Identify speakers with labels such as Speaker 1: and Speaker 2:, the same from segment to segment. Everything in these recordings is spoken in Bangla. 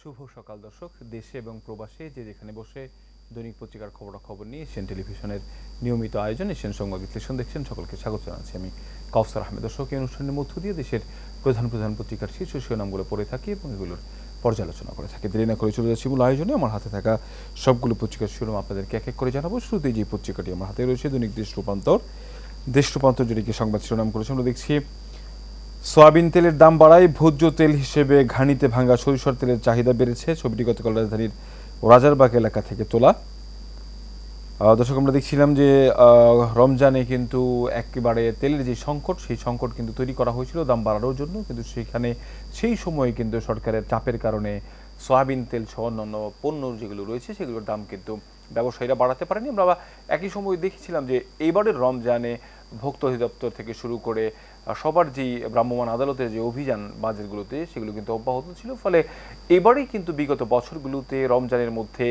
Speaker 1: শুভ সকাল দর্শক, দেশে এবং প্রবাসে যে যেখানে বসে দৈনিক পত্রিকার খবরাখবর নিয়ে এশিয়ান টেলিভিশনের নিয়মিত আয়োজন এশিয়ান সংবাদ বিশ্লেষণ দেখছেন। সকলকে স্বাগত জানাচ্ছি আমি কাউসার আহমেদ। দর্শক, এই অনুষ্ঠানের মধ্য দিয়ে দেশের প্রধান প্রধান পত্রিকার শীর্ষ শিরোনামগুলো পড়ে থাকি এবং এগুলোর পর্যালোচনা করে থাকি। দেরি না করে চলে যাচ্ছি মূল আয়োজনে। আমার হাতে থাকা সবগুলো পত্রিকার শিরোনাম আপনাদেরকে এক এক করে জানাবো। শুরুতেই যে পত্রিকাটি আমার হাতে রয়েছে দৈনিক দেশ রূপান্তর। দেশ রূপান্তর যেটিকে সংবাদ শিরোনাম করেছে, আমরা দেখছি সয়াবিন তেলের দাম বাড়ায় ভোজ্য তেল হিসেবে ঘানিতে ভাঙা সরিষার তেলের চাহিদা বেড়েছে। ছবিটি গতকাল রাজধানীর রাজারবাগ এলাকা থেকে তোলা। দর্শক, আমরা দেখছিলাম যে রমজানে কিন্তু একেবারে তেলের যে সংকট, সেই সংকট কিন্তু তৈরি করা হয়েছিল দাম বাড়ানোর জন্য, কিন্তু সেখানে সেই সময়ে কিন্তু সরকারের চাপের কারণে সয়াবিন তেল সহ অন্যান্য পণ্য যেগুলো রয়েছে সেগুলোর দাম কিন্তু ব্যবসায়ীরা বাড়াতে পারেনি। আমরা একই সময় দেখেছিলাম যে এইবারের রমজানে ভোক্তা অধিদপ্তর থেকে শুরু করে সবার যেই ভ্রাম্যমাণ আদালতের যে অভিযান বাজারগুলোতে সেগুলো কিন্তু অব্যাহত ছিল। ফলে এবারেই কিন্তু বিগত বছরগুলোতে রমজানের মধ্যে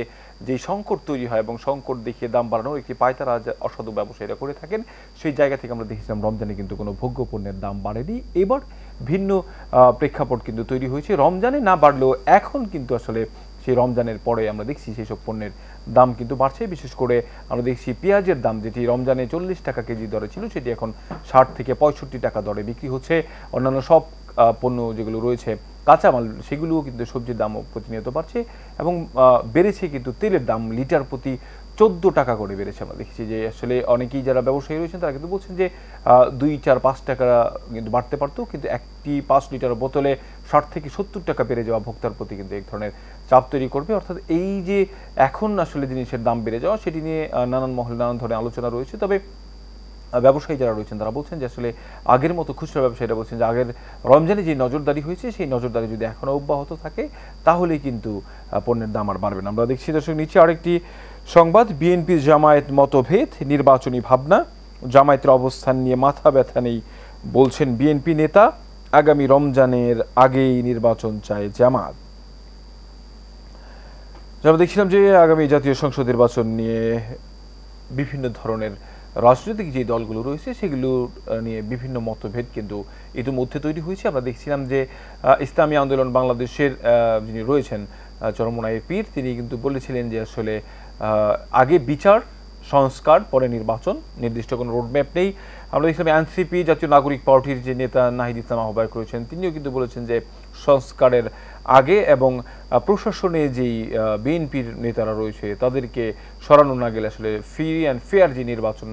Speaker 1: যেই সংকট তৈরি হয় এবং সংকট দেখিয়ে দাম বাড়ানোর একটি পায়তারা অসাধু ব্যবসায়ীরা করে থাকেন, সেই জায়গা থেকে আমরা দেখেছিলাম রমজানে কিন্তু কোনো ভোগ্য পণ্যের দাম বাড়েনি। এবার ভিন্ন প্রেক্ষাপট কিন্তু তৈরি হয়েছে। রমজানে না বাড়লেও এখন কিন্তু আসলে সেই রমজানের পরে আমরা দেখছি সেই সব পণ্যের দাম কিন্তু বাড়ছে। বিশেষ করে আমরা দেখছি পেঁয়াজের দাম, যেটি রমজানে 40 টাকা কেজি দরে ছিল, সেটি এখন 60 থেকে 65 টাকা দরে বিক্রি হচ্ছে। অন্যান্য সব পণ্য যেগুলো রয়েছে কাঁচামাল, সেগুলোও কিন্তু সবজির দামও প্রতিনিয়ত বাড়ছে এবং বেড়েছে কিন্তু তেলের দাম লিটার প্রতি 14 টাকা করে বেড়েছে। আমরা দেখছি যে আসলে অনেকেই যারা ব্যবসায়ী রয়েছেন তারা কিন্তু বলছেন যে 2, 4, 5 টাকা কিন্তু বাড়তে পারতো, কিন্তু একটি 5 লিটার বোতলে 60 থেকে 70 টাকা বেড়ে যাওয়া ভোক্তার প্রতি কিন্তু এক ধরনের চাপ তৈরি করবে। অর্থাৎ এই যে এখন আসলে জিনিসের দাম বেড়ে যাওয়া, সেটি নিয়ে নানান মহলে নানান ধরনের আলোচনা রয়েছে। তবে ব্যবসায়ী যারা রয়েছেন তারা বলছেন যে আসলে আগের মতো, খুচরা ব্যবসায়ীরা বলছেন যে আগের রমজানে যে নজরদারি হয়েছে সেই নজরদারি যদি এখনও অব্যাহত থাকে তাহলেই কিন্তু পণ্যের দাম আর বাড়বে না। আমরা দেখছি দর্শক নিচে আরেকটি সংবাদ, বিএনপির জামায়াত মতভেদ, নির্বাচনী ভাবনা। জামায়াতের অবস্থান নিয়ে মাথা ব্যথা নেই বলছেন বিএনপি নেতা, আগামী রমজানের আগেই নির্বাচন চায় জামাত। আমরা দেখছিলাম যে আগামী জাতীয় সংসদ নির্বাচন নিয়ে বিভিন্ন ধরনের রাজনৈতিক যে দলগুলো রয়েছে সেগুলো নিয়ে বিভিন্ন মতভেদ কিন্তু ইতিমধ্যে তৈরি হয়েছে। আমরা দেখছিলাম যে ইসলামী আন্দোলন বাংলাদেশের যিনি রয়েছেন চরমোনাইয়ের পীর, তিনি কিন্তু বলেছিলেন যে আসলে আগে বিচার সংস্কার পরে নির্বাচন, নির্দিষ্ট কোনো রোডম্যাপ নেই। আমরা দেখছিলাম এনসিপি জাতীয় নাগরিক পার্টির যে নেতা নাহিদ ইসলাম আহ্বায়ক রয়েছেন, তিনিও কিন্তু বলেছেন যে সংস্কারের আগে এবং প্রশাসনে যেই বিএনপির নেতারা রয়েছে তাদেরকে সরানো না গেলে আসলে ফ্রি অ্যান্ড ফেয়ার যে নির্বাচন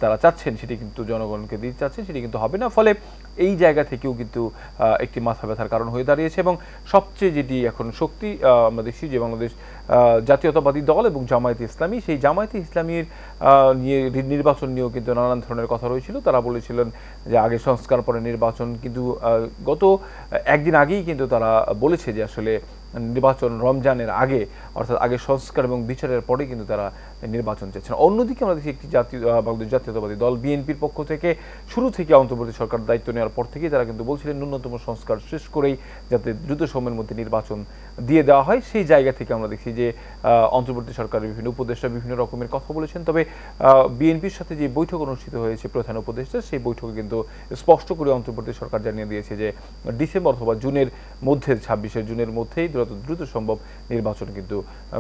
Speaker 1: তারা চাচ্ছেন সেটি কিন্তু জনগণকে দিতে চাচ্ছেন, সেটি কিন্তু হবে না। ফলে এই জায়গা থেকেও কিন্তু একটি মাথা ব্যথার কারণ হয়ে দাঁড়িয়েছে। এবং সবচেয়ে যেটি এখন শক্তি আমরা দেখছি যে বাংলাদেশ জাতীয়তাবাদী দল এবং জামায়াতে ইসলামী, সেই জামায়াতে ইসলামীর নিয়ে নির্বাচন নিয়েও কিন্তু নানান ধরনের কথা রয়েছিল। তারা বলেছিলেন যে আগে সংস্কার পরে নির্বাচন, কিন্তু গত একদিন আগেই কিন্তু তারা বলেছে যে আসলে নির্বাচন রমজানের আগে, অর্থাৎ আগে সংস্কার এবং বিচারের পরে কিন্তু তারা নির্বাচন চাচ্ছেন। অন্যদিকে আমরা দেখছি একটি বাংলাদেশ জাতীয়তাবাদী দল বিএনপির পক্ষ থেকে শুরু থেকে অন্তর্বর্তী সরকার দায়িত্ব নেওয়ার পর থেকেই তারা কিন্তু বলছিলেন ন্যূনতম সংস্কার শেষ করেই যাতে দ্রুত সময়ের মধ্যে নির্বাচন দিয়ে দেওয়া হয়। সেই জায়গা থেকে আমরা দেখছি যে অন্তর্বর্তী সরকারের বিভিন্ন উপদেষ্টা বিভিন্ন রকমের কথা বলেছেন। তবে বিএনপির সাথে যে বৈঠক অনুষ্ঠিত হয়েছে প্রধান উপদেষ্টা, সেই বৈঠকে কিন্তু স্পষ্ট করে অন্তর্বর্তী সরকার জানিয়ে দিয়েছে যে ডিসেম্বর অথবা জুনের মধ্যে, 26শে জুনের মধ্যেই দ্রুত সম্ভব নির্বাচন কিন্তু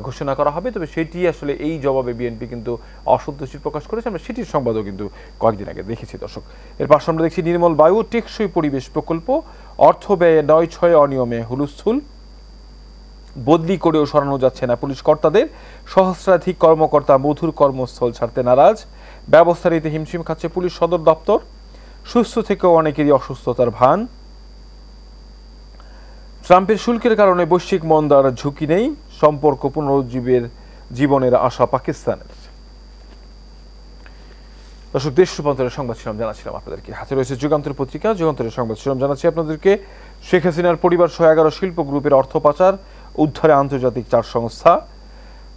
Speaker 1: ঘোষণা করা হবে। তবে সেটি আসলে এই জবাবে বিএনপি কিন্তু অসন্তুষ্টি প্রকাশ করেছে। আমরা সেটির সংবাদও কিন্তু কয়েকদিন আগে দেখেছি দর্শক। এর পাশে আমরা দেখছি নির্মল বায়ু টেকসই পরিবেশ প্রকল্প, অর্থ ব্যয়ে 9-6 অনিয়মে হুলস্থুল, বদলি করেও সরানো যাচ্ছে না পুলিশ কর্তাদের, সহস্রাধিক কর্মকর্তা মধুর কর্মস্থল ছাড়তে নারাজ, ব্যবস্থা নিতে হিমশিম খাচ্ছে পুলিশ সদর দপ্তর, সুস্থ থেকেও অনেকেরই অসুস্থতার ভান, ট্রাম্পের শুল্কের কারণে বৈশ্বিক মন্দার ঝুঁকি নেই, সম্পর্ক পুনরুজ্জীবের জীবনের আশা পাকিস্তানের। দর্শক, দেশ রূপান্তরের সংবাদ শিরোনাম জানাচ্ছিলাম আপনাদেরকে। হাতে রয়েছে যুগান্তর পত্রিকা। যুগান্তরের সংবাদ শিরোনাম জানাচ্ছি আপনাদেরকে, শেখ হাসিনার পরিবার সহ 11 শিল্প গ্রুপের অর্থ পাচার, উদ্ধারে আন্তর্জাতিক 4 সংস্থা,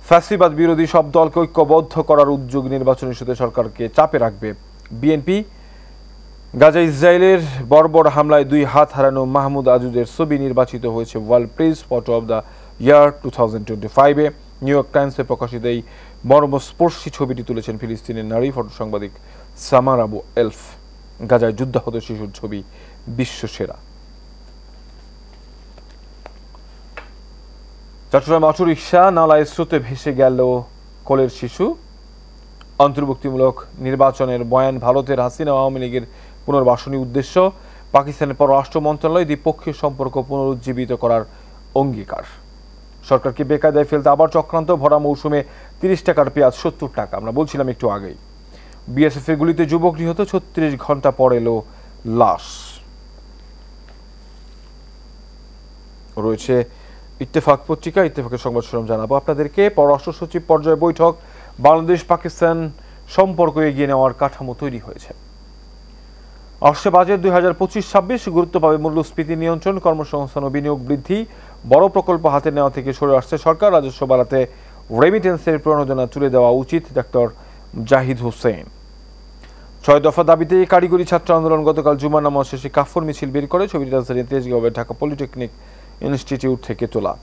Speaker 1: ফ্যাসিবাদ বিরোধী সব দলকে ঐক্যবদ্ধ করার উদ্যোগ, নির্বাচন ইস্যুতে সরকারকে চাপে রাখবে বিএনপি, গাজা ইসরায়েলের বর্বর হামলায় 2 হাত হারানো মাহমুদ আজুদের ছবি নির্বাচিত হয়েছে world press photo of the year 2025-এ। নিউ ইয়র্ক টাইমসে প্রকাশিত এই মর্মস্পর্শী ছবিটি তুলেছেন ফিলিস্তিনের নারী ফটো সাংবাদিক সামার আবু এলফ। গাজায় যুদ্ধাহত শিশুর ছবি বিশ্বসেরা। চট্টগ্রাম অটোরিকশা নালায় স্রোতে ভেসে গেল কোলের শিশু। অন্তর্ভুক্তিমূলক নির্বাচনের বয়ান, ভারতের হাসিনা আওয়ামী লীগের পুনর্বাসনী উদ্দেশ্য, পাকিস্তানের পররাষ্ট্র মন্ত্রণালয় দ্বিপক্ষীয় সম্পর্ক পুনরুজ্জীবিত করার অঙ্গীকার। সরকারকে বেকায়দায় ফেলতে আবার চক্রান্ত, ভরা মৌসুমে 30 টাকার পেঁয়াজ 70 টাকা। আমরা বলছিলাম একটু আগেই। বিএসএফ এর গুলিতে যুবক নিহত, 36 ঘন্টা পর এলো লাশ। রয়েছে ইত্তেফাক পত্রিকা, ইত্তেফাকের সংবাদ শিরোনাম জানাবো আপনাদেরকে। পররাষ্ট্র সচিব পর্যায়ে বৈঠক, বাংলাদেশ পাকিস্তান সম্পর্ক এগিয়ে নেওয়ার কাঠামো তৈরি হয়েছে। আসছে বাজেট 2025-26 গুরুত্ব পাবে মূল্যস্ফীতি নিয়ন্ত্রণ, কর্মসংস্থান ও বিনিয়োগ বৃদ্ধি। বড় প্রকল্প হাতে নেওয়া থেকে সরে আসছে সরকার। রাজস্ব বাড়াতে রেমিটেন্সের প্রণোদনা তুলে দেওয়া উচিত, ডক্টর জাহিদ হোসেন। 6 দফা দাবিতে কারিগরি ছাত্র আন্দোলন গতকাল জুমার নামাজ শেষে কাফর মিছিল বের করে। ছবিটি রাজধানী তেজগাঁওয়ের ঢাকা পলিটেকনিক ইনস্টিটিউট থেকে তোলা।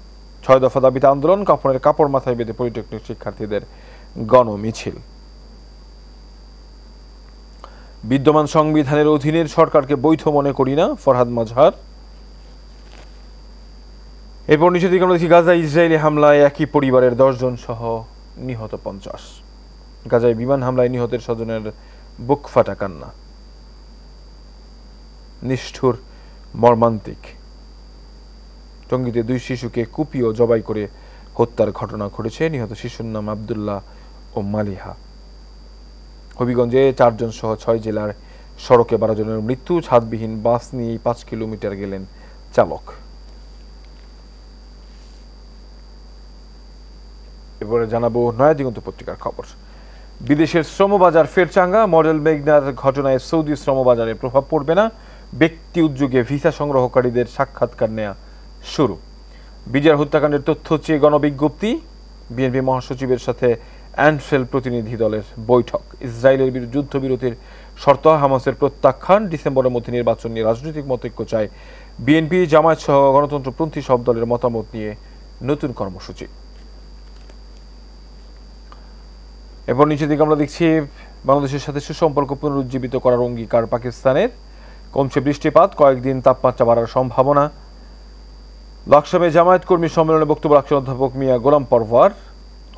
Speaker 1: 6 দফা দাবিতে আন্দোলন, কাফনের কাপড় মাথায় বেঁধে পলিটেকনিক শিক্ষার্থীদের গণমিছিল। বিদ্যমান সংবিধানের অধীনের সরকারকে বৈধ মনে করি না, ফরহাদ মাজহার। এরপর নিচের দিকে আমরা দেখি গাজায় ইসরায়েলি হামলায় একই পরিবারের 10 জন সহ নিহত 50। গাজায় বিমান হামলায় নিহতের স্বজনের বুক ফাটা কান্না। নিষ্ঠুর, মর্মান্তিক। টঙ্গীতে 2 শিশুকে কুপিয়ে ও জবাই করে হত্যার ঘটনা ঘটেছে। নিহত শিশুর নাম আব্দুল্লাহ ও মালিহা। হবিগঞ্জে 4 জন সহ 6 জেলার সড়কে 12 জনের মৃত্যু। ছাদবিহীন বাস নিয়ে 5 কিলোমিটার গেলেন চালক। এবারে জানাবো নয়া দিগন্ত পত্রিকার খবর। বিদেশের শ্রমবাজার ফের চাঙ্গা, মডেল মেঘনার ঘটনায় সৌদি শ্রমবাজারে প্রভাব পড়বে না। ব্যক্তি উদ্যোগে ভিসা সংগ্রহকারীদের সাক্ষাৎকার নেওয়া শুরু। বিজার হত্যাকাণ্ডের তথ্য চেয়ে গণবিজ্ঞপ্তি। বিএনপি মহাসচিবের সাথে অ্যান্ডফেল প্রতিনিধি দলের বৈঠক। ইসরায়েলের যুদ্ধবিরতির শর্ত, হামাসের প্রত্যাখ্যান। ডিসেম্বরের মধ্যে নির্বাচন নিয়ে রাজনৈতিক মতৈক্য চায় বিএনপি, জামায়াত সহ গণতন্ত্রপন্থী সব দলের মতামত নিয়ে নতুন কর্মসূচি। এরপর নিচের দিকে আমরা দেখছি বাংলাদেশের সাথে সুসম্পর্ক পুনরুজ্জীবিত করার অঙ্গীকার পাকিস্তানের। কমছে বৃষ্টিপাত, কয়েকদিন তাপমাত্রা বাড়ার সম্ভাবনা। লাকসামে জামায়াত কর্মী সম্মেলনে বক্তব্য রাখছেন অধ্যাপক মিয়া গোলাম পরওয়ার।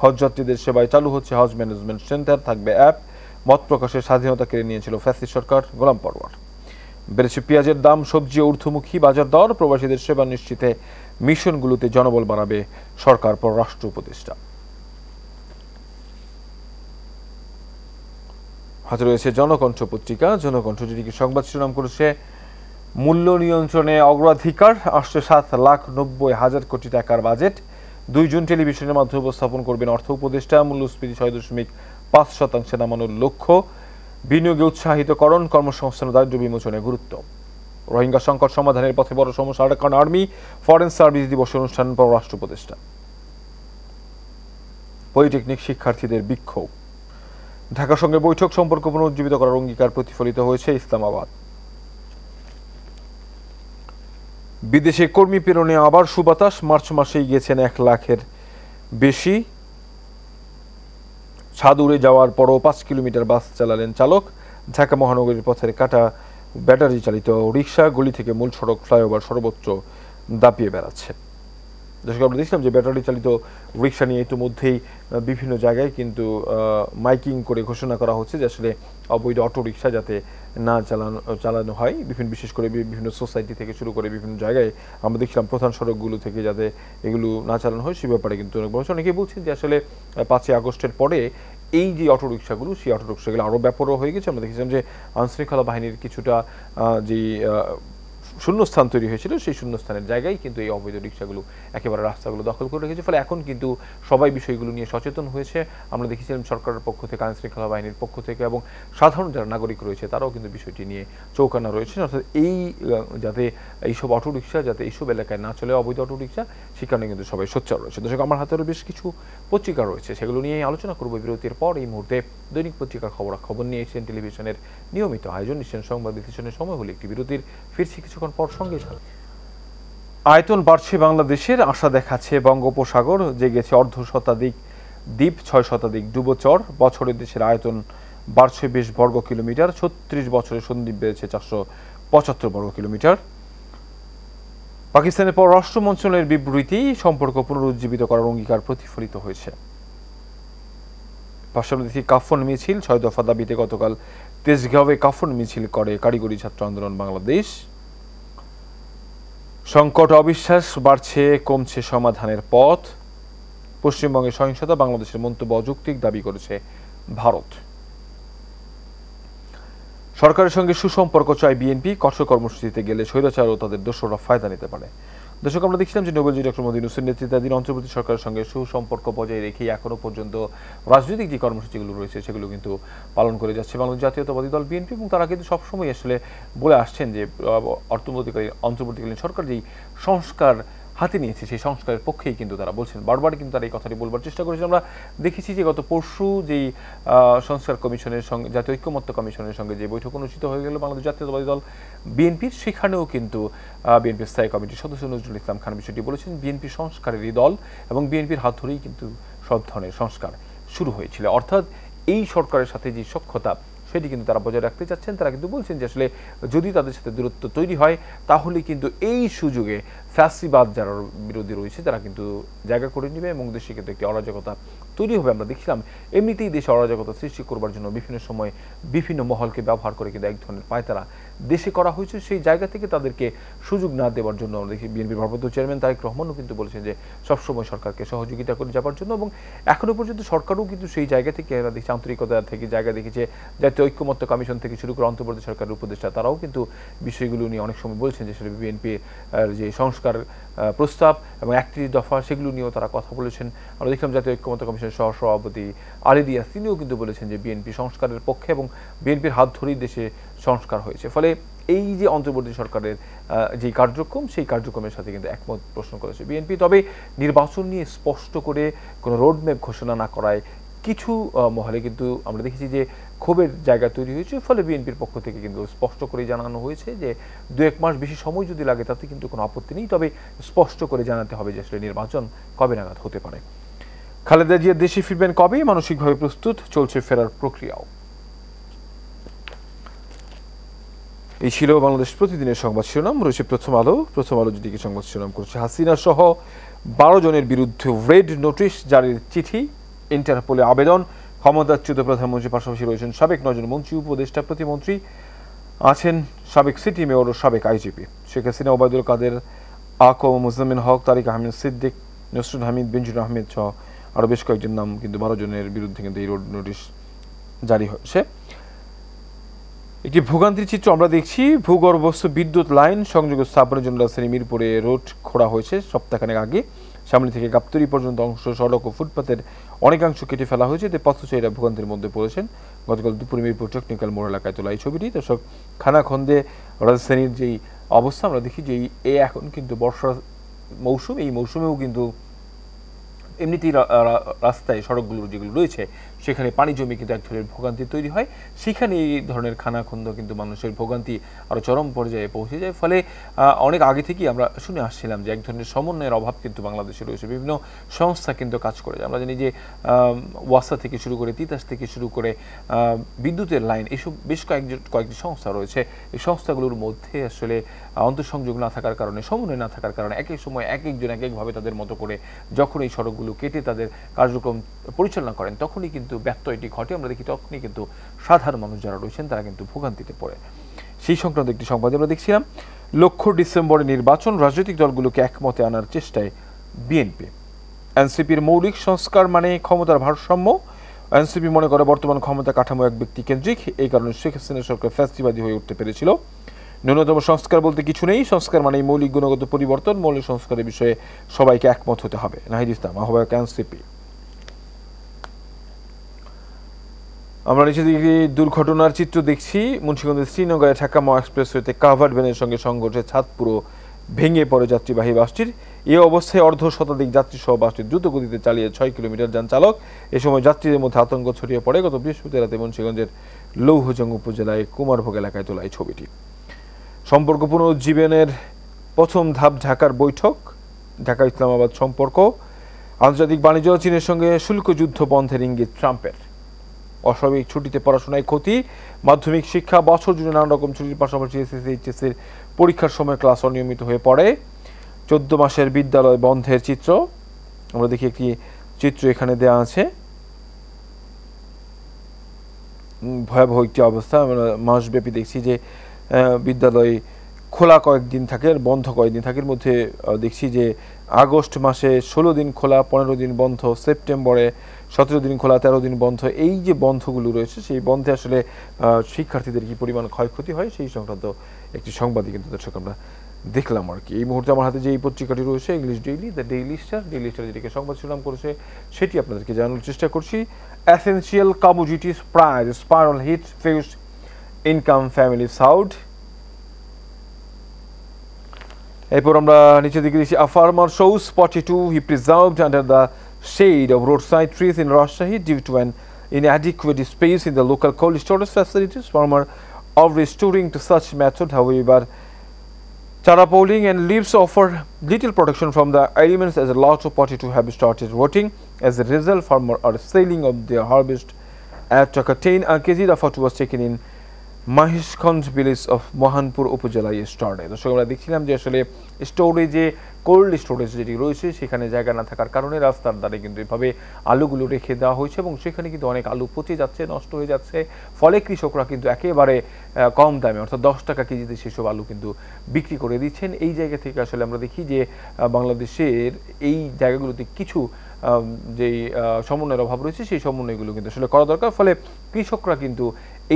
Speaker 1: হজযাত্রীদের সেবায় চালু হচ্ছে হজ ম্যানেজমেন্ট সেন্টার, থাকবে অ্যাপ। মত প্রকাশের স্বাধীনতা কেড়ে নিয়েছিল ফ্যাসিস্ট সরকার, গোলাম পরওয়ার। বেড়েছে পেঁয়াজের দাম, সবজি ও ঊর্ধ্বমুখী বাজার দর। প্রবাসীদের সেবা নিশ্চিতে মিশনগুলোতে জনবল বাড়াবে সরকার, পররাষ্ট্র উপদেষ্টা। হাতে রয়েছে জনকণ্ঠ পত্রিকা। জনকণ্ঠ যেটিকে সংবাদ শিরোনাম করেছে মূল্য নিয়ন্ত্রণে অগ্রাধিকার, আসছে 7,90,000 কোটি টাকার বাজেট। 2 জুন টেলিভিশনের মাধ্যমে উপস্থাপন করবেন অর্থ উপদেষ্টা। মূল্যস্ফীতি 6.5% নামানোর লক্ষ্য। বিনিয়োগে উৎসাহিতকরণ, কর্মসংস্থান ও দারিদ্র্য বিমোচনে গুরুত্ব। রোহিঙ্গা সংকট সমাধানের পথে বড় সমস্যা আরাকান আর্মি। ফরেন সার্ভিস দিবস অনুষ্ঠান, পররাষ্ট্র উপদেষ্টা। পলিটেকনিক শিক্ষার্থীদের বিক্ষোভ। ঢাকার সঙ্গে বৈঠক, সম্পর্ক পুনরুজ্জীবিত করার অঙ্গীকার প্রতিফলিত হয়েছে ইসলামাবাদ। বিদেশে কর্মী প্রেরণে আবার সুবাতাস, মার্চ মাসেই গিয়েছেন 1 লাখের বেশি। ছাদ উড়ে যাওয়ার পরও 5 কিলোমিটার বাস চালালেন চালক। ঢাকা মহানগরীর পথের কাটা ব্যাটারি চালিত রিক্সা গলি থেকে মূল সড়ক, ফ্লাইওভার সর্বোচ্চ দাপিয়ে বেড়াচ্ছে। দর্শক, আমরা দেখছিলাম যে ব্যাটারি চালিত রিক্সা নিয়ে ইতিমধ্যেই বিভিন্ন জায়গায় কিন্তু মাইকিং করে ঘোষণা করা হচ্ছে যে আসলে অবৈধ অটো রিক্সা যাতে না চালানো হয়। বিশেষ করে বিভিন্ন সোসাইটি থেকে শুরু করে বিভিন্ন জায়গায় আমরা দেখছিলাম প্রধান সড়কগুলো থেকে যাতে এগুলো না চালানো হয় সে ব্যাপারে কিন্তু অনেকেই বলছেন যে আসলে 5ই আগস্টের পরে এই যে অটো রিক্সাগুলো, সেই অটো রিক্সাগুলো আরও ব্যাপকও হয়ে গেছে। আমরা দেখেছিলাম যে আইনশৃঙ্খলা বাহিনীর কিছুটা যে শূন্যস্থান তৈরি হয়েছিল, সেই শূন্যস্থানের জায়গায় কিন্তু এই অবৈধ রিক্সাগুলো একেবারে রাস্তাগুলো দখল করে রেখেছে। ফলে এখন কিন্তু সবাই বিষয়গুলো নিয়ে সচেতন হয়েছে। আমরা দেখেছিলাম সরকারের পক্ষ থেকে, আইনশৃঙ্খলা বাহিনীর পক্ষ থেকে এবং সাধারণ যারা নাগরিক রয়েছে তারাও কিন্তু বিষয়টি নিয়ে চৌকান্না রয়েছে। অর্থাৎ এই যাতে এইসব অটো রিক্সা যাতে এইসব এলাকায় না চলে, অবৈধ অটো রিক্সা, সে কারণে কিন্তু সবাই সোচ্চার রয়েছে। দর্শক, আমার হাতেরও বেশ কিছু পত্রিকা রয়েছে, সেগুলো নিয়ে আলোচনা করবো বিরতির পর। এই মুহূর্তে দৈনিক পত্রিকার খবরাখবর নিয়ে এসেছেন টেলিভিশনের নিয়মিত আয়োজন নিশ্চয় সংবাদ বিশ্লেষণের সময় হলে একটি বিরতির, ফিরছি কিছুক্ষণ পর, সঙ্গে থাকুন। আয়তন বাড়ছে বাংলাদেশের, আশা দেখাচ্ছে বঙ্গোপসাগর। জেগেছে 1/2 শতাধিক দ্বীপ, 6 শতাধিক ডুবোচর। বছরে দেশের আয়তন বাড়ছে 20 বর্গ কিলোমিটার। 36 বছরে সন্দ্বীপ বেড়েছে 475 বর্গ কিলোমিটার। পাকিস্তানের পররাষ্ট্র মন্ত্রণালয়ের বিবৃতি সম্পর্ক পুনরুজ্জীবিত করার অঙ্গীকার প্রতিফলিত হয়েছে। পার্শ্ববর্তী কাফন মিছিল ৬ দফা দাবিতে গতকাল তেজগাঁওয়ে কাফন মিছিল করে কারিগরি ছাত্র আন্দোলন বাংলাদেশ। সংকট অবিশ্বাস বাড়ছে, কমছে সমাধানের পথ। পশ্চিমবঙ্গের সহিংসতা বাংলাদেশের মন্তব্য অযৌক্তিক, দাবি করেছে ভারত। সরকারের সঙ্গে সুসম্পর্ক চায় বিএনপি, কঠোর কর্মসূচিতে গেলে স্বৈরাচার ও তাদের দোসররা ফায়দা নিতে পারে। দর্শক, আমরা দেখছিলাম যে নোবেলজয়ী ডক্টর মোহাম্মদ ইউনূসের নেতৃত্বাধীন অন্তর্বর্তী সরকারের সঙ্গে সুসম্পর্ক বজায় রেখেই এখনো পর্যন্ত রাজনৈতিক যে কর্মসূচিগুলো রয়েছে সেগুলো কিন্তু পালন করে যাচ্ছে বাংলাদেশ জাতীয়তাবাদী দল বিএনপি, এবং তারা কিন্তু সবসময় আসলে বলে আসছেন যে অন্তর্বর্তীকালীন সরকার যেই সংস্কার হাতে নিয়েছে সেই সংস্কারের পক্ষেই কিন্তু তারা বলছেন। বারবার কিন্তু তারা এই কথাটি বলবার চেষ্টা করেছে। আমরা দেখেছি যে গত পরশু যেই সংস্কার কমিশনের সঙ্গে, জাতীয় ঐক্যমত্য কমিশনের সঙ্গে যে বৈঠক অনুষ্ঠিত হয়ে গেল বাংলাদেশ জাতীয়তাবাদী দল বিএনপির, সেখানেও কিন্তু বিএনপির স্থায়ী কমিটির সদস্য নজরুল ইসলাম খান বিষয়টি বলেছেন। বিএনপি সংস্কারেরই দল এবং বিএনপির হাত ধরেই কিন্তু সব ধরনের সংস্কার শুরু হয়েছিল। অর্থাৎ এই সরকারের সাথে যে সখ্যতা সেটি কিন্তু তারা বজায় রাখতে চাচ্ছেন। তারা কিন্তু বলছেন যে আসলে যদি তাদের সাথে দূরত্ব তৈরি হয় তাহলে কিন্তু এই সুযোগে ফ্যাসিবাদ যারা বিরোধী রয়েছে তারা কিন্তু জায়গা করে নেবে এবং দেশে কিন্তু একটি অরাজকতা তৈরি হবে। আমরা দেখছিলাম এমনিতেই দেশে অরাজকতা সৃষ্টি করবার জন্য বিভিন্ন সময় বিভিন্ন মহলকে ব্যবহার করে কিন্তু এক ধরনের পায়তারা দেশে করা হয়েছে। সেই জায়গা থেকে তাদেরকে সুযোগ না দেওয়ার জন্য আমরা দেখি বিএনপির ভারপ্রাপ্ত চেয়ারম্যান তারেক রহমানও কিন্তু বলেছেন যে সবসময় সরকারকে সহযোগিতা করে যাবার জন্য, এবং এখনো পর্যন্ত সরকারও কিন্তু সেই জায়গা থেকে আমরা দেখছি আন্তরিকতা থেকে জায়গা দেখেছে। জাতীয় ঐক্যমত্য কমিশন থেকে শুরু করে অন্তর্বর্তী সরকারের উপদেষ্টা তারাও কিন্তু বিষয়গুলো নিয়ে অনেক সময় বলছেন যে আসলে বিএনপির যে সংস্কার প্রস্তাব এবং ৩১ দফা সেগুলো নিয়েও তারা কথা বলেছেন। আমরা দেখলাম জাতীয় ঐক্যমত্য কমিশনের সহসভাপতি আলী রিয়াজ তিনিও কিন্তু বলেছেন যে বিএনপি সংস্কারের পক্ষে এবং বিএনপির হাত ধরেই দেশে সংস্কার হয়েছে। ফলে এই যে অন্তর্বর্তী সরকারের যে কার্যক্রম সেই কার্যক্রমের সাথে কিন্তু একমত পোষণ করেছে বিএনপি। তবে নির্বাচন নিয়ে স্পষ্ট করে কোনো রোডম্যাপ ঘোষণা না করায় কিছু মহলে কিন্তু আমরা দেখেছি যে ক্ষোভের জায়গা তৈরি হয়েছে। ফলে বিএনপির পক্ষ থেকে কিন্তু স্পষ্ট করে জানানো হয়েছে যে ২-১ মাস বেশি সময় যদি লাগে তাতে কিন্তু কোনো আপত্তি নেই, তবে স্পষ্ট করে জানাতে হবে যে আসলে নির্বাচন কবে নাগাদ হতে পারে। খালেদা জিয়া দেশে ফিরবেন কবে, মানসিকভাবে প্রস্তুত, চলছে ফেরার প্রক্রিয়াও। এই ছিল বাংলাদেশ প্রতিদিনের সংবাদ শিরোনাম। রয়েছে প্রথম আলো। প্রথম আলো যেটিকে সংবাদ শিরোনাম করছে হাসিনা সহ ১২ জনের বিরুদ্ধে রেড নোটিশ জারির চিঠি, ইন্টারপোলে আবেদন, ক্ষমতাচ্যুত প্রধানমন্ত্রীর পাশাপাশি রয়েছেন সাবেক ৯ জন মন্ত্রী, উপদেষ্টা প্রতিমন্ত্রী, আছেন সাবেক সিটি মেয়র ও সাবেক আইজিপি। শেখ হাসিনা, ওবায়দুল কাদের, আকম, মুজাম্মিল হক, তারিক আহমেদ সিদ্দিক, নসরুল হামিদ, বেনজির আহমেদ সহ আরও বেশ কয়েকজন নাম কিন্তু ১২ জনের বিরুদ্ধে কিন্তু এই রোড নোটিশ জারি হয়েছে। একটি ভোগান্তির চিত্র আমরা দেখছি। ভূগর্ভস্থ বিদ্যুৎ লাইন সংযোগ স্থাপনের জন্য রাজধানী মিরপুরে রোড খোঁড়া হয়েছে সপ্তাহখানেক আগে। সামনে থেকে গাবতলী পর্যন্ত অংশ সড়ক ও ফুটপাতের অনেকাংশ কেটে ফেলা হয়েছে, এতে পথচারীরা ভোগান্তির মধ্যে পড়েছেন। গতকাল দুপুরে মিরপুর টেকনিক্যাল মোড় এলাকায় তোলা এই ছবিটি। দর্শক, খানাখন্দে রাজধানীর যেই অবস্থা আমরা দেখি যে এই এখন কিন্তু বর্ষার মৌসুম, এই মৌসুমেও কিন্তু এমনিতেই রাস্তায় সড়কগুলো যেগুলো রয়েছে সেখানে পানি জমে কিন্তু এক ধরনের ভোগান্তি তৈরি হয়। সেখানে এই ধরনের খানাখন্দ কিন্তু মানুষের ভোগান্তি আরও চরম পর্যায়ে পৌঁছে যায়। ফলে অনেক আগে থেকেই আমরা শুনে আসছিলাম যে এক ধরনের সমন্বয়ের অভাব কিন্তু বাংলাদেশে রয়েছে। বিভিন্ন সংস্থা কিন্তু কাজ করে, আমরা জানি যে ওয়াসা থেকে শুরু করে তিতাস থেকে শুরু করে বিদ্যুতের লাইন, এসব বেশ কয়েকটি সংস্থা রয়েছে। এই সংস্থাগুলোর মধ্যে আসলে অন্তঃসংযোগ না থাকার কারণে, সমন্বয় না থাকার কারণে এক এক সময় এক একজন এক একভাবে তাদের মতো করে যখন এই সড়কগুলো কেটে তাদের কার্যক্রম পরিচালনা করেন তখনই কিন্তু ব্যত্যয়টি ঘটে। আমরা দেখি তখনই কিন্তু সাধারণ মানুষ যারা রয়েছেন তারা কিন্তু ভোগান্তিতে পড়ে। সেই সংক্রান্ত একটি সংবাদ আমরা দেখছিলাম। লক্ষ্য ডিসেম্বরে নির্বাচন, রাজনৈতিক দলগুলোকে একমতে আনার চেষ্টায় বিএনপি। এনসিপির মৌলিক সংস্কার মানে ক্ষমতার ভারসাম্য। এনসিপি মনে করে বর্তমান ক্ষমতা কাঠামো এক ব্যক্তি কেন্দ্রিক, এই কারণে শেখ হাসিনা সরকার ফ্যাসিবাদী হয়ে উঠতে পেরেছিল। ন্যূনতম সংস্কার বলতে কিছু নেই, সংস্কার মানে মৌলিক গুণগত পরিবর্তন। মৌলিক সংস্কারের বিষয়ে সবাইকে একমত হতে হবে। নাহিদ ইসলাম, আহ্বায়ক এনসিপি। আমরা নিচে দিকে দুর্ঘটনার চিত্র দেখছি। মুন্সিগঞ্জের শ্রীনগরে ঢাকা এক্সপ্রেসওয়েতে কাভার্ড ভ্যানের সঙ্গে সংঘর্ষে ছাদ পুরো ভেঙে পড়ে যাত্রীবাহী বাসটির। এই অবস্থায় অর্ধ শতাধিক যাত্রী সহ বাসটি দ্রুত গতিতে চালিয়ে ৬ কিলোমিটার যান চালক। এ সময় যাত্রীদের মধ্যে আতঙ্ক ছড়িয়ে পড়ে। গত বৃহস্পতিবার রাতে মুন্সিগঞ্জের লৌহজং উপজেলায় কুমারভোগ এলাকায় তোলা এই ছবিটি। সম্পর্ক পুনরুজ্জীবনের প্রথম ধাপ ঢাকার বৈঠক, ঢাকা ইসলামাবাদ সম্পর্ক। আন্তর্জাতিক বাণিজ্য, চীনের সঙ্গে শুল্ক যুদ্ধ বন্ধের ইঙ্গিত ট্রাম্পের। অস্বাভাবিক ছুটিতে পড়াশোনায় ক্ষতি, মাধ্যমিক শিক্ষা বছর জুড়ে নানা রকম ছুটির পাশাপাশি এসএসসি এইচএসসির পরীক্ষার সময় ক্লাস অনিয়মিত হয়ে পড়ে।
Speaker 2: 14 মাসের বিদ্যালয় বন্ধের চিত্র। আমরা দেখি একটি চিত্র এখানে দেওয়া আছে। ভয়াবহ একটি অবস্থা। আমরা মাসব্যাপী দেখছি যে বিদ্যালয় খোলা কয়েকদিন থাকে আর বন্ধ কয়েকদিন থাকে। এর মধ্যে দেখছি যে আগস্ট মাসে 16 দিন খোলা, 15 দিন বন্ধ, সেপ্টেম্বরে 17 দিন খোলা, 13 দিন বন্ধ। এই যে বন্ধগুলো রয়েছে সেই বন্ধে আসলে শিক্ষার্থীদের কি পরিমাণ ক্ষয়ক্ষতি হয় সেই সংক্রান্ত একটি সংবাদই কিন্তু দর্শক আমরা দেখলাম আর কি। এই মুহূর্তে আমার হাতে যে এই পত্রিকাটি রয়েছে English daily, the Daily Star যেটিকে সংবাদ শিরোনাম করেছে সেটি আপনাদেরকে জানানোর চেষ্টা করছি। Essential commodities price spiral hit fixed income family sowed. এরপর আমরা নিচের দিকে দেখছি, a farmer shows 42 he preserved under the shade of roadside trees in Rajshahi due to an inadequate space in the local cold storage facilities. Farmer of restoring to such method, however, tarpaulin and leaves offer little protection from the elements as a lot of 42 have started rotting. As a result, farmers are selling of their harvest at Chakatain a kg. The photo was taken in Mahishganj village of Mahanpur উপজেলায় স্টোরে। দর্শক আমরা দেখছিলাম যে আসলে স্টোরেজে কোল্ড স্টোরেজ যেটি রয়েছে সেখানে জায়গা না থাকার কারণে রাস্তার ধারে কিন্তু এভাবে আলুগুলো রেখে দেওয়া হয়েছে এবং সেখানে কিন্তু অনেক আলু পচে যাচ্ছে, নষ্ট হয়ে যাচ্ছে। ফলে কৃষকরা কিন্তু একেবারে কম দামে অর্থাৎ 10 টাকা কেজিতে সেসব আলু কিন্তু বিক্রি করে দিচ্ছেন। এই জায়গা থেকে আসলে আমরা দেখি যে বাংলাদেশের এই জায়গাগুলোতে কিছু যেই সমন্বয়ের অভাব রয়েছে সেই সমন্বয়গুলো কিন্তু আসলে করা দরকার। ফলে কৃষকরা কিন্তু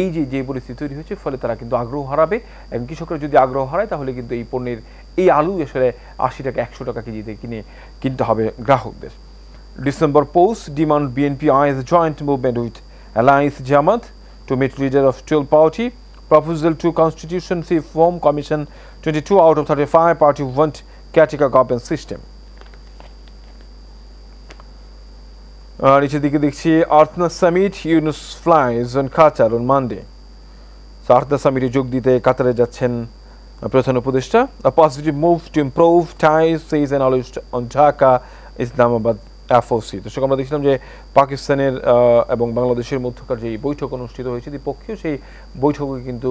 Speaker 2: এই যে পরিস্থিতি তৈরি হয়েছে ফলে তারা কিন্তু আগ্রহ হারাবে এবং কৃষকরা যদি আগ্রহ হারায় তাহলে কিন্তু এই পণ্যের এই আলু আসলে 80 টাকা 100 টাকা কেজিতে কিনতে হবে গ্রাহকদের। December post demand BNP is joint movement with alliance Jamaat to meet leader of 12 পার্টি proposal to constituency form commission 22 out of 35 party want caretaker government system. নিচের দিকে দেখছি Earthna summit Yunus flies on Qatar on Monday. Earthna সামিটে যোগ দিতে কাতারে যাচ্ছেন প্রধান উপদেষ্টা। A positive move to improve ties says analyst on Dhaka Islamabad FOC। দর্শক আমরা দেখছিলাম যে পাকিস্তানের এবং বাংলাদেশের মধ্যকার যে বৈঠক অনুষ্ঠিত হয়েছে দ্বিপক্ষীয়, সেই বৈঠকে কিন্তু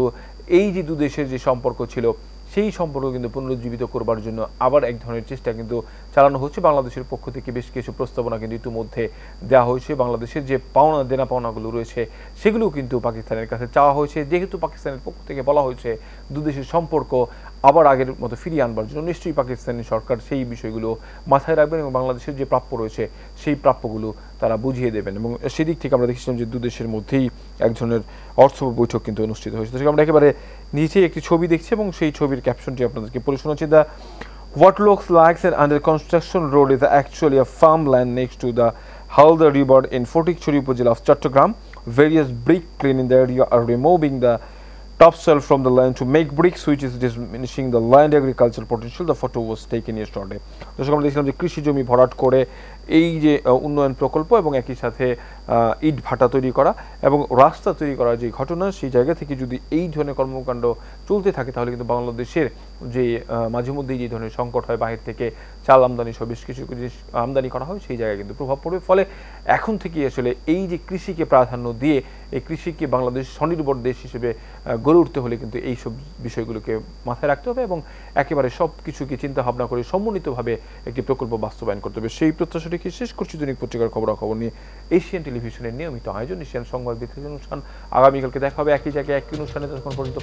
Speaker 2: এই যে দু দেশের যে সম্পর্ক ছিল সেই সম্পর্ক কিন্তু পুনরুজ্জীবিত করবার জন্য আবার এক ধরনের চেষ্টা কিন্তু চালানো হচ্ছে। বাংলাদেশের পক্ষ থেকে বেশ কিছু প্রস্তাবনা কিন্তু ইতিমধ্যে দেওয়া হয়েছে। বাংলাদেশের যে পাওনা দেনা পাওনাগুলো রয়েছে সেগুলোও কিন্তু পাকিস্তানের কাছে চাওয়া হয়েছে। যেহেতু পাকিস্তানের পক্ষ থেকে বলা হয়েছে দু দেশের সম্পর্ক আবার আগের মতো ফিরিয়ে আনবার জন্য, নিশ্চয়ই পাকিস্তানি সরকার সেই বিষয়গুলো মাথায় রাখবেন এবং বাংলাদেশের যে প্রাপ্য রয়েছে সেই প্রাপ্যগুলো তারা বুঝিয়ে দেবেন। এবং সেদিক থেকে আমরা দেখছিলাম যে দু দেশের মধ্যেই এক ধরনের অর্থ বৈঠক কিন্তু অনুষ্ঠিত হয়েছে। আমরা একেবারে নিচে একটি ছবি দেখছি এবং সেই ছবির ক্যাপশনটি আপনাদেরকে পড়ে শোনাচ্ছি। The what looks like an under construction road is actually a farmland next to the Halda River in Fotikchori Upazila of Chattogram. Various brick cleaning the area are removing the topsoil from the land to make bricks, which is diminishing the land agricultural potential. The photo was taken yesterday. দর্শক আমরা দেখছিলাম যে কৃষি জমি ভরাট করে এই যে উন্নয়ন প্রকল্প এবং একই সাথে ইট ভাটা তৈরি করা এবং রাস্তা তৈরি করার যে ঘটনা, সেই জায়গা থেকে যদি এই ধরনের কর্মকাণ্ড চলতে থাকে তাহলে কিন্তু বাংলাদেশের যে মাঝে মধ্যেই যে ধরনের সংকট হয়, বাহির থেকে চাল আমদানি সহ বেশ কিছু জিনিস আমদানি করা হয়, সেই জায়গায় কিন্তু প্রভাব পড়বে। ফলে এখন থেকে আসলে এই যে কৃষিকে প্রাধান্য দিয়ে এই কৃষিকে বাংলাদেশ স্বনির্ভর দেশ হিসেবে গড়ে উঠতে হলে কিন্তু এই সব বিষয়গুলোকে মাথায় রাখতে হবে এবং একেবারে সব কিছুকে চিন্তা ভাবনা করে সমন্বিতভাবে একটি প্রকল্প বাস্তবায়ন করতে হবে। সেই প্রত্যাশা রেখে শেষ করছি দৈনিক পত্রিকার খবরাখবর নিয়ে এশিয়ান টেলিভিশনের নিয়মিত আয়োজন এশিয়ান সংবাদ বিশ্লেষণ অনুষ্ঠান। আগামীকালকে দেখা হবে একই জায়গায় একই অনুষ্ঠানে। তখন পর্যন্ত